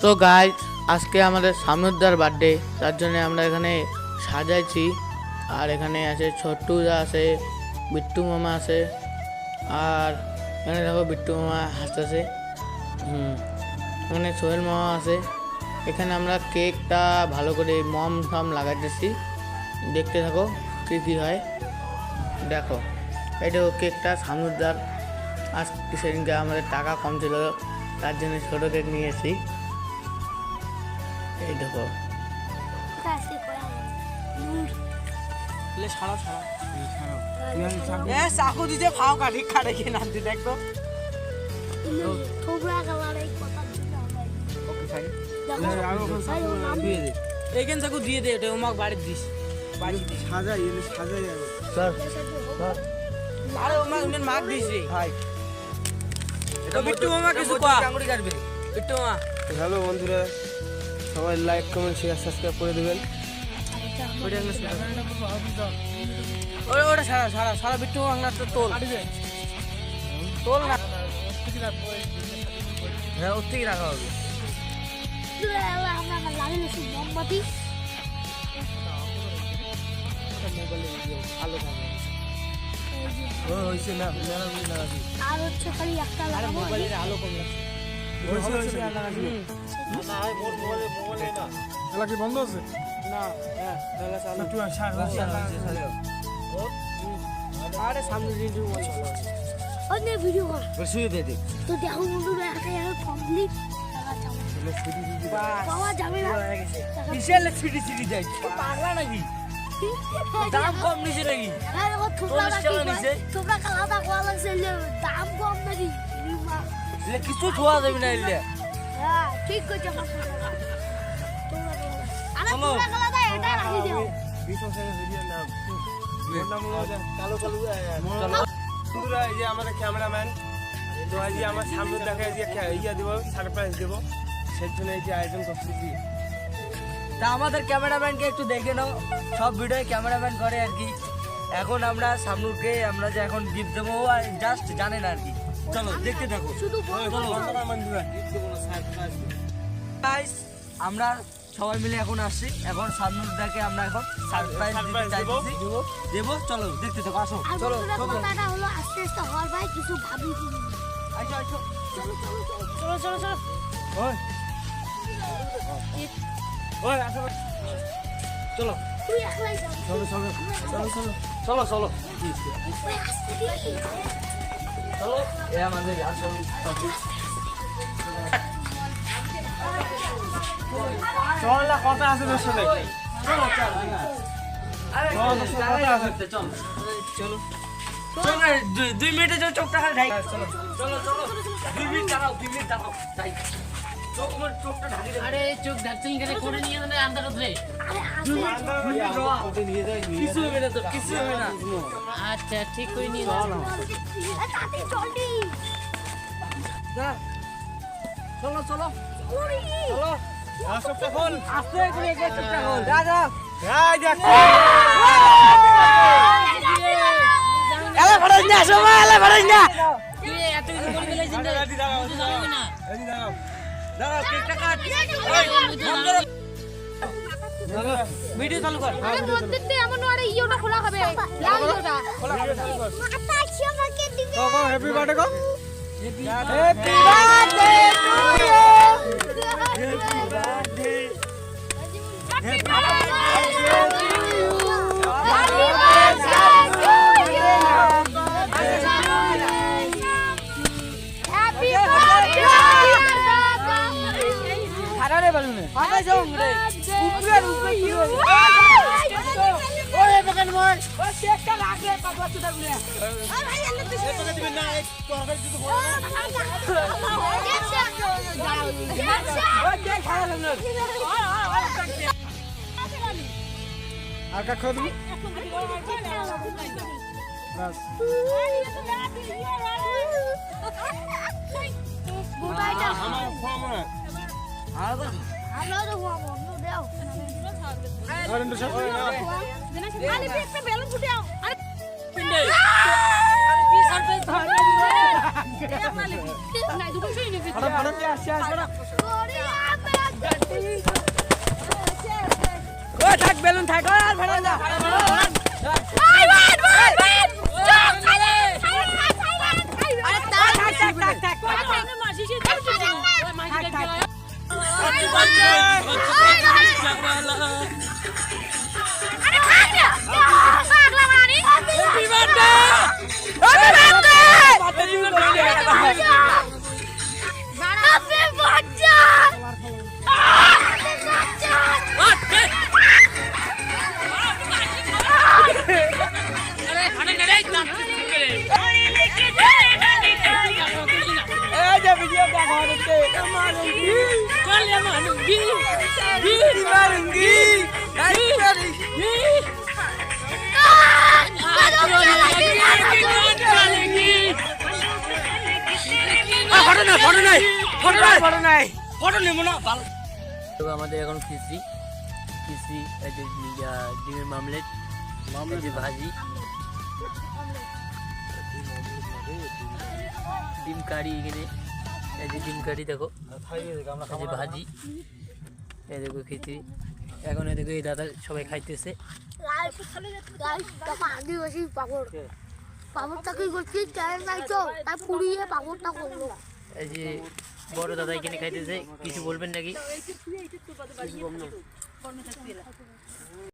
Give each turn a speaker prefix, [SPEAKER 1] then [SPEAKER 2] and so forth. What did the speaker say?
[SPEAKER 1] তো গাইস আজকে আমাদের সামনুদ্দার বার্থডে, তার জন্য আমরা এখানে সাজাইছি। আর এখানে আছে ছোট্টুদা আছে, বিট্টু মামা আছে, আর এখানে দেখো বিট্টু মামা হাসতেছে। এখানে সোহেল মামা আছে। এখানে আমরা কেকটা ভালো করে মম টম লাগাইতেছি, দেখতে থাকো কী কী হয়। দেখো এটা কেকটা সামনুদ্দার। আজ সেদিনকে আমাদের টাকা কম ছিল, তার জন্য ছোটো কেক নিয়েছি। এই দেখো
[SPEAKER 2] চাকু দিতে খাও কাঠি খাটে কি নামতে দেখতো এইখান চাকু দিয়ে দে, ওটা আমাকে বাড়ির দিস সাজাই সাজাই আরে ওমা উনের মাগ দিস রে ভাই। এটা বিট্টু মামা কিছু কয়া কামড়ি কাটবে বিট্টু মামা।
[SPEAKER 3] হ্যালো বন্ধুরা, সবাই লাইক কমেন্ট শেয়ার সাবস্ক্রাইব করে দেবেন।
[SPEAKER 2] ওটা সারা সারা সারা বিট্টু মামা তো তোল তোল না, হ্যাঁ ওর থেকে রাখা হবে। আলো হয়েছে না আর হচ্ছে খালি একটা মোবাইলের আলো কম লাগছে।
[SPEAKER 3] বন্ধ আছে
[SPEAKER 2] না আরে সামনে ভিডিও কর শুয়ে দে দে তো দেখো বন্ধুরা কমপ্লিট পাওয়া যাবে না বিশাল সিটি সিটি যাই পাগলা নাকি দাম কম নিছে নাকি? আরে ও তোমরা কালাদা কোয়া লাগছে দাম কম নাকি? এলে কিছু ছোয়া যাবে না এলে। হ্যাঁ ঠিক কইছো তোমরা আরে তোমরা কালাদা এটা রাখি দাও
[SPEAKER 3] 20 সেকেন্ড ভিডিও নাম কালো কালো চলো বন্ধুরা, এই যে আমাদের ক্যামেরাম্যান তো আজ আমার সামনে দেখা যে ইয়া দেব সারপ্রাইজ দেব, সেই জন্য এই যে আয়োজন করতেছি।
[SPEAKER 2] তা আমাদের ক্যামেরাম্যানকে একটু দেখে নাও, সব ভিডিও ক্যামেরাম্যান করে আর কি। এখন আমরা সামনুরকে আমরা যে এখন গিফট দেবো জাস্ট জানে না আর কি। চলো দেখতে থাকো। গাইস আমরা সবাই মিলে এখন আসছি, এখন সামনুরদাকে আমরা এখন সারপ্রাইজ দেব। চলো দেখতে থাকো, আসো চলো কথাটা হলো আস্তে আস্তে হওয়ার ভাই কিছু ভাবি আইসো আইসো চলো চলো চলো চলো চলো ওই ওই আসো চলো তুই একলাই যাও চলো চলো চলো চলো চলো চলো চলো এ আমাদের আসল
[SPEAKER 3] চল না কথা আছে তোর সাথে,
[SPEAKER 2] চলো চলো আরে কথা আছে চলো চলো চলো 2 মিনিটে যাও চোখটা খালি ঢাই চলো চলো চলো 2 মিনিট দাঁড়াও তাই চোখটা ঢাকি দে। আরে চোখ ঢাকছিস কেন করে নিয়ে না আন্দার রে? আরে নিয়ে যাই কিছু হবে না তো কিছু হবে না। আচ্ছা ঠিক করে নিয়ে যাও তাতে জলদি যা চলো চলো চলো
[SPEAKER 3] সবটা খোল
[SPEAKER 2] আস্তে করে চোখটা খোল যা যা
[SPEAKER 3] এই দেখ
[SPEAKER 2] এলা ফড়াস না সময় এলা ফড়াস না তুই এত কিছু করে দিলে জিন্দা যাবে না
[SPEAKER 3] এই দাঁড়াও দাঁড়াও কেকটা কাট
[SPEAKER 2] ভিডিও চালু কর।
[SPEAKER 4] আরে মন্দিরতে এমন আরে ইওটা খোলা হবে লাল ইওটা
[SPEAKER 3] খোলা করে চালু কর।
[SPEAKER 4] আতা আচ্ছা আমাকে দিবে
[SPEAKER 3] কো হ্যাপি বার্থডে কো
[SPEAKER 2] happy birthday to you
[SPEAKER 3] happy birthday
[SPEAKER 4] happy birthday
[SPEAKER 2] খারারে বালুনে আগে যাও রে উপরে ওরে বকান মোর ও কেকটা রাখে পাপা চুদা গুলে
[SPEAKER 4] ভাই আল্লাহ তুই
[SPEAKER 3] তোকে দিবেন না এই তোকে যদি বড়
[SPEAKER 2] ও কেক খাওয়া লাগলো
[SPEAKER 3] আর কা খাওয়া দিবি বাস
[SPEAKER 4] মোবাইলটা
[SPEAKER 3] আমার ফোন না
[SPEAKER 2] আর
[SPEAKER 4] আমরা তো হবো দাও
[SPEAKER 3] আর ইন্দ্র সব
[SPEAKER 4] আরে একটা বেলুন ফুটে দাও আরে
[SPEAKER 2] পিন্ডে আরে কি সারপ্রাইজ ধর
[SPEAKER 4] নাই দুটো শুই নি
[SPEAKER 3] আরে ভাড়া আসছে
[SPEAKER 4] ওরে
[SPEAKER 2] থাক বেলুন থাক আর ভাড়া না
[SPEAKER 5] আমাদের এখন খিচড়ি ডিমের মামলেট যে ভাজি ডিম কারি এখানে এই যে ডিম কারি দেখো এই যে ভাজি এই দেখো খিচড়ি এখন এই দেখো এই দাদা সবাই খাইতেছে
[SPEAKER 6] আদিবাসী পাপড় পাপড়টা কি করছি নাই তো তাই পুড়িয়ে পাপড়টা করলো
[SPEAKER 5] এই যে বড় দাদা এখানে খাইতেছে কিছু বলবেন নাকি